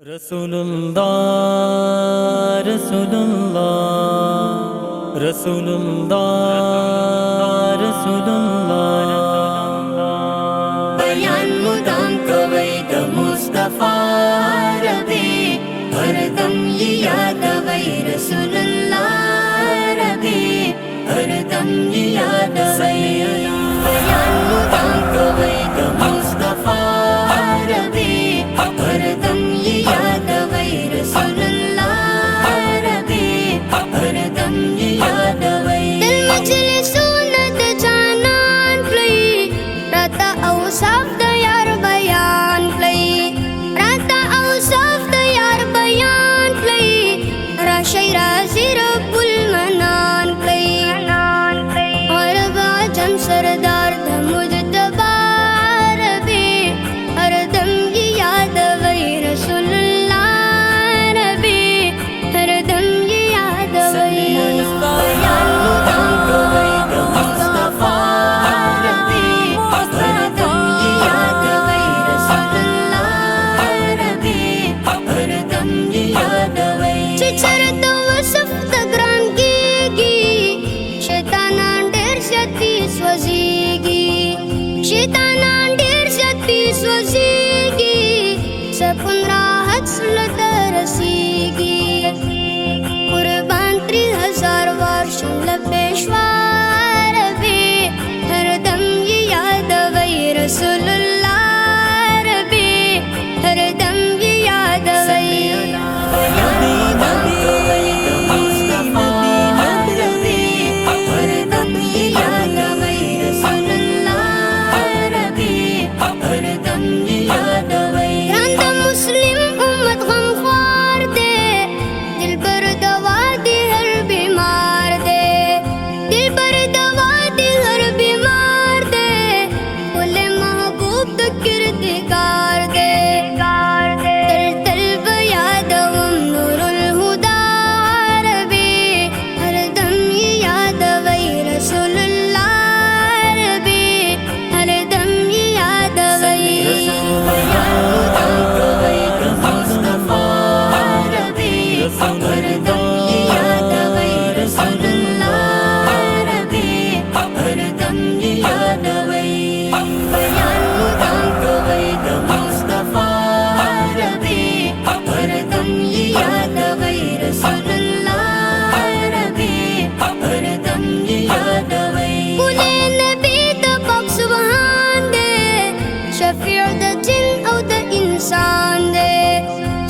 رسول اللہ رسول اللہ رسول اللہ رسول اللہ بیان مدام کوي د مصطفی ربي هر دم یادوي رسول الله ربي هر دم یادوي بیان مدام کوي د مصطفی ربي هر دم یادوي رسول الله ربي هر دم یادوي دل مجلسونه د جانان پلی راته او صاف د یار بیان پلی راته او صاف د یار بیان پلی راشي رازي رب المنان پلی اور باجم سردار د مجتبی ربي هر دم یادوي رسول الله ربي هر دم یادوي بیان مدام کوي د مصطفی ربي هر دم یادوي رسول الله ربي هر دم یادوي چې چرته وصف د ګران کېږي شیطانان ډېر زیاتې سوځېږي شیطانان ډېر زیاتې سوځېږي سکون راحت زړه ته رسېږي قربان 3000 وار شم له پېشوا ربي هر دم یې یادوي رسول الله ربي هر دم یې یادوي بیان مدام کوي د مصطفی ربي هر دم یې یادوي رسول الله ربي هر دم یې یادوي ګران د مسلم امت غمخوار دی دلبر دوا دی هر بیمار دی دلبر دوا دی هر بیمار دی ګل محبوب د کردگار دی تل تل به یادوم نور الهدى ربي هر دم یې یادوي رسول الله ربي هر دم یې یادوي بیان مدام کوي د مصطفی ربي هر دم یې یادوي رسول الله ربي هر دم یې یادوي بیان مدام کوي د مصطفی ربي هر دم یې یادوي رسول الله ربي هر دم یې یادوي بولې نبی د پاک سبحان دی شفیع د جن او د انسان دی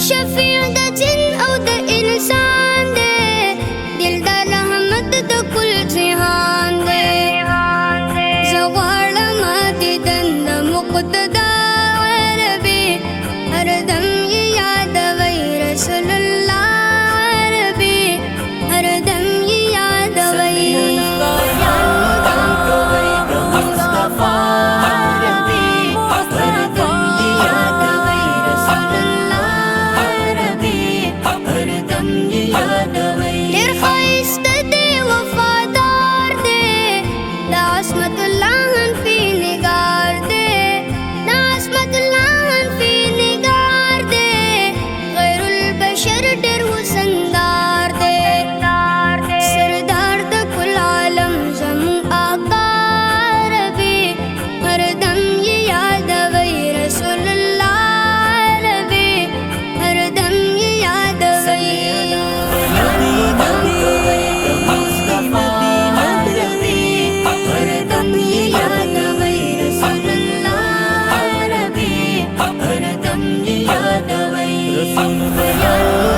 شفیع د جن او د انسان دی دل د رحمت د کل جهان دی زه غواړم دیدن د مقتدا ربي هر دم یې یادوي رسول الله ربي هر دم یې یادوي بیان مدام کوي د مصطفی ربي هر دم یې یادوي رسول الله ربي هر دم یې یادوي ډېر ښایسته دی وفادار دی د عصمت الله حنفي نگار دی د عصمت الله حنفي نگار دی غیر البشر ډېر حسندار دی سردار د کل عالم زموږ آقا ربي هر دم یې یادوي رسول الله ربي هر دم یې یادوي بیان مدام کوي د مصطفی ربي هر دم یې یادوي رسول الله ربي هر دم یې یادوي رسول بیان